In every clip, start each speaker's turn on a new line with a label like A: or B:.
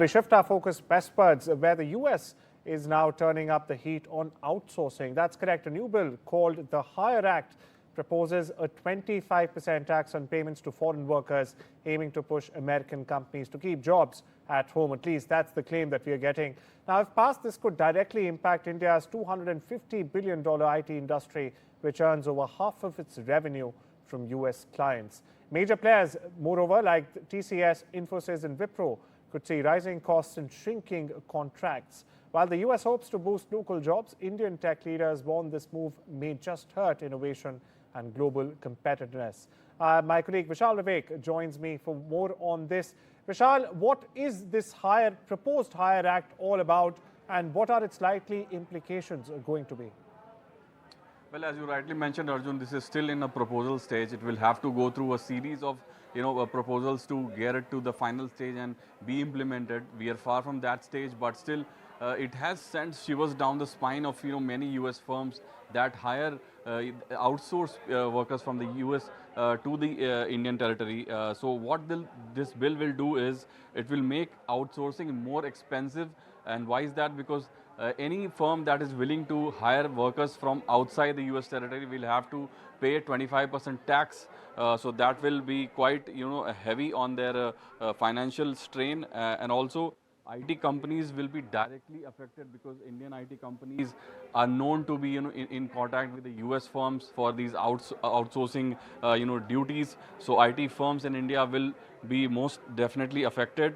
A: We shift our focus westwards, where the US is now turning up the heat on outsourcing. That's correct. A new bill called the Hire Act proposes a 25% tax on payments to foreign workers, aiming to push American companies to keep jobs at home. At least that's the claim that we are getting. Now, if passed, this could directly impact India's $250 billion IT industry, which earns over half of its revenue from US clients. Major players, moreover, like TCS, Infosys and Wipro, could see rising costs and shrinking contracts. While the US hopes to boost local jobs, Indian tech leaders warn this move may just hurt innovation and global competitiveness. My colleague Vishal Vivek joins me for more on this. Vishal, what is this proposed Hire Act all about, and what are its likely implications going to be?
B: Well, as you rightly mentioned, Arjun, this is still in a proposal stage. It will have to go through a series of proposals to get it to the final stage and be implemented. We are far from that stage, but still it has sent shivers down the spine of many US firms that hire outsource workers from the US to the Indian territory. So what this bill will do is it will make outsourcing more expensive. And why is that? Because any firm that is willing to hire workers from outside the US territory will have to pay 25% tax. So that will be quite heavy on their financial strain, and also IT companies will be directly affected because Indian IT companies are known to be in contact with the US firms for these outsourcing duties. So IT firms in India will be most definitely affected,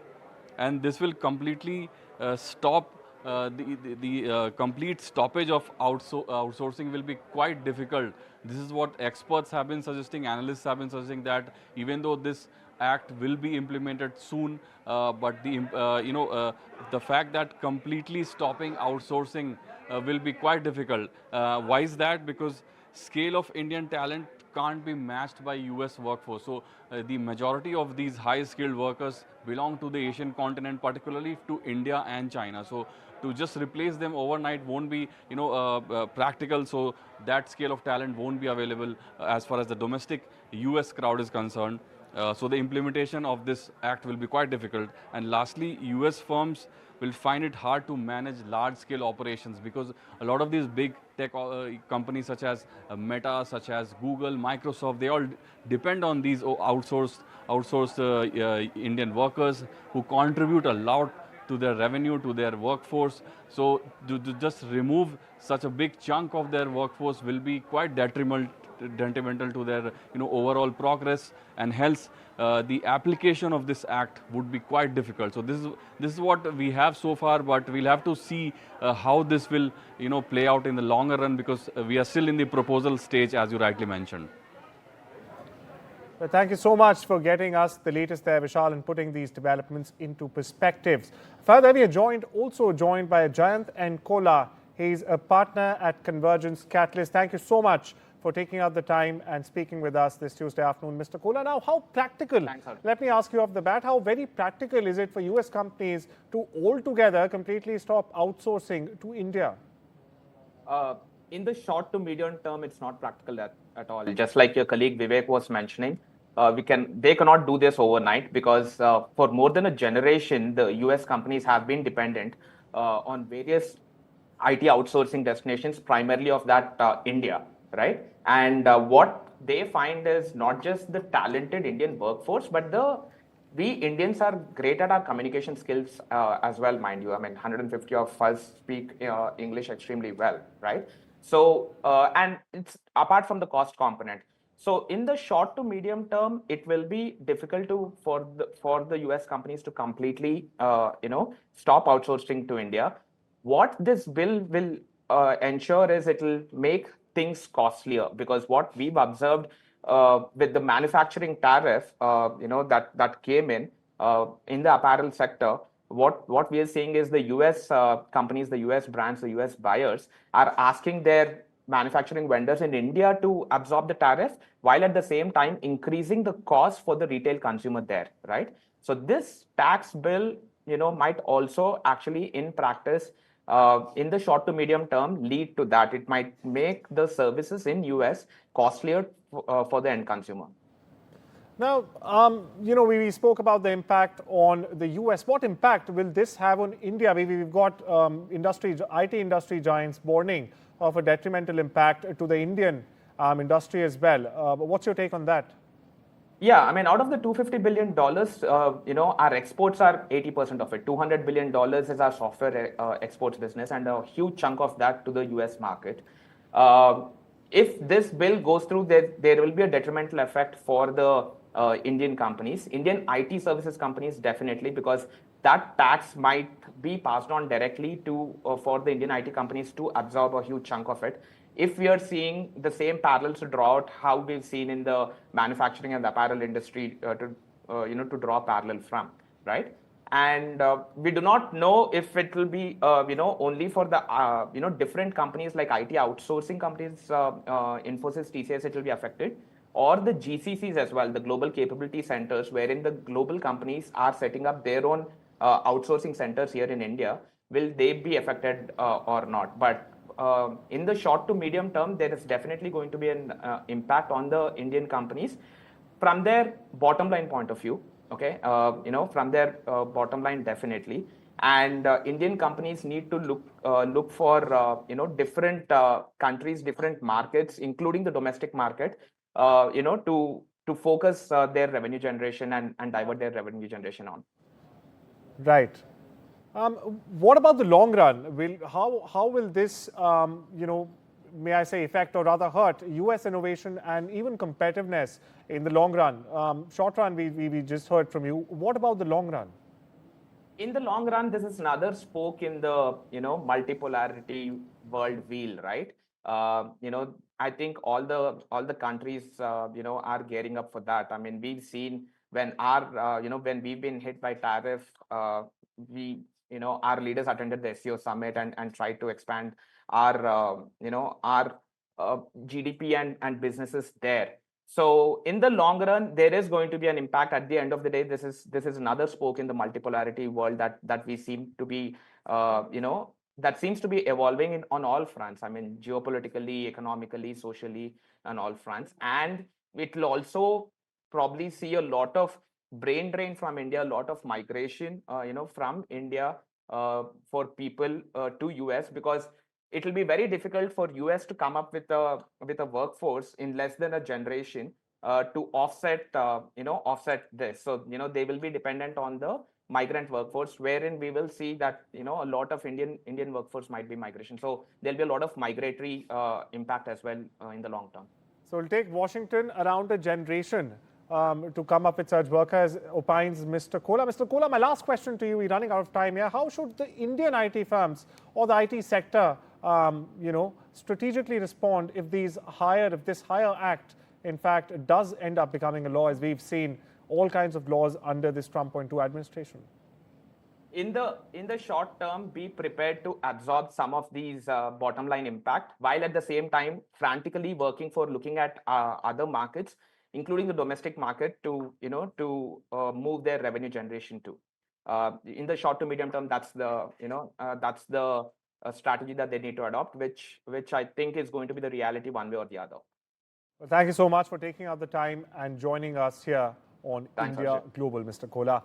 B: and this will completely stop. The complete stoppage of outsourcing will be quite difficult. This is what experts have been suggesting, analysts have been suggesting, that even though this act will be implemented soon, but the fact that completely stopping outsourcing will be quite difficult. Why is that? Because scale of Indian talent can't be matched by US workforce. So the majority of these high-skilled workers belong to the Asian continent, particularly to India and China. So to just replace them overnight won't be practical. So that scale of talent won't be available as far as the domestic US crowd is concerned. So the implementation of this act will be quite difficult. And lastly, US firms will find it hard to manage large-scale operations because a lot of these big tech companies such as Meta, such as Google, Microsoft, they all depend on these outsourced Indian workers who contribute a lot to their revenue, to their workforce. So to just remove such a big chunk of their workforce will be quite detrimental to their overall progress, and hence the application of this act would be quite difficult. So this is what we have so far, but we'll have to see how this will play out in the longer run, because we are still in the proposal stage, as you rightly mentioned.
A: Well, thank you so much for getting us the latest there, Vishal, and putting these developments into perspectives. Further, we are also joined by Jayant and Kola. He's a partner at Convergence Catalyst. Thank you so much for taking out the time and speaking with us this Tuesday afternoon, Mr. Kola. Now, how practical, let me ask you off the bat, how very practical is it for US companies to altogether completely stop outsourcing to India?
C: In the short to medium term, it's not practical at all. Just like your colleague Vivek was mentioning, they cannot do this overnight because for more than a generation, the US companies have been dependent on various IT outsourcing destinations, primarily of that India, right? And what they find is not just the talented Indian workforce, but we Indians are great at our communication skills as well, mind you. I mean, 150 of us speak English extremely well, right? So, and it's apart from the cost component. So in the short to medium term, it will be difficult for the US companies to completely, stop outsourcing to India. What this bill will ensure is it will make things costlier, because what we've observed with the manufacturing tariff, that came in the apparel sector, what we are seeing is the US companies, the US brands, the US buyers are asking their manufacturing vendors in India to absorb the tariff, while at the same time increasing the cost for the retail consumer there, right? So this tax bill, might also actually in practice, in the short to medium term, lead to that. It might make the services in US costlier for the end consumer.
A: Now, we spoke about the impact on the US. What impact will this have on India? We've got IT industry giants warning of a detrimental impact to the Indian industry as well. What's your take on that?
C: Yeah, I mean, out of the $250 billion, our exports are 80% of it. $200 billion is our software exports business, and a huge chunk of that to the US market. If this bill goes through, there will be a detrimental effect for the Indian companies, Indian IT services companies, definitely, because that tax might be passed on directly to for the Indian IT companies to absorb a huge chunk of it. If we are seeing the same parallels to draw out how we've seen in the manufacturing and the apparel industry to draw parallel from, right? And we do not know if it will be only for the different companies like IT outsourcing companies, Infosys, TCS, it will be affected, or the GCCs as well, the global capability centers, wherein the global companies are setting up their own outsourcing centers here in India. Will they be affected or not? But in the short to medium term, there is definitely going to be an impact on the Indian companies from their bottom line point of view. Okay, from their bottom line, definitely. And Indian companies need to look for different countries, different markets, including the domestic market, to focus their revenue generation and divert their revenue generation on.
A: Right. What about the long run? How will this, may I say, affect or rather hurt US innovation and even competitiveness in the long run? Short run, we just heard from you. What about the long run?
C: In the long run, this is another spoke in the multipolarity world wheel, right? I think all the countries are gearing up for that. I mean, we've seen when when we've been hit by tariff, our leaders attended the SEO summit and tried to expand our GDP and businesses there. So in the long run, there is going to be an impact. At the end of the day, this is another spoke in the multipolarity world that we seem to be that seems to be evolving on all fronts. I mean, geopolitically, economically, socially, on all fronts. And it will also probably see a lot of brain drain from India, a lot of migration from India for people to US, because it will be very difficult for US to come up with a workforce in less than a generation to offset this. So they will be dependent on the migrant workforce, wherein we will see that a lot of Indian workforce might be migration. So there'll be a lot of migratory impact as well in the long term.
A: So it'll take Washington around a generation to come up with such workers, opines Mr. Kola. Mr. Kola, my last question to you, we're running out of time here. How should the Indian IT firms or the IT sector strategically respond if this higher act, in fact, does end up becoming a law, as we've seen all kinds of laws under this Trump 2.0 administration?
C: In the short term, be prepared to absorb some of these bottom line impact, while at the same time frantically working for looking at other markets, including the domestic market, to move their revenue generation to. In the short to medium term, that's the strategy that they need to adopt, which I think is going to be the reality one way or the other.
A: Well, thank you so much for taking out the time and joining us here on
C: Thanks,
A: India
C: Arjun.
A: Global, Mr. Kola.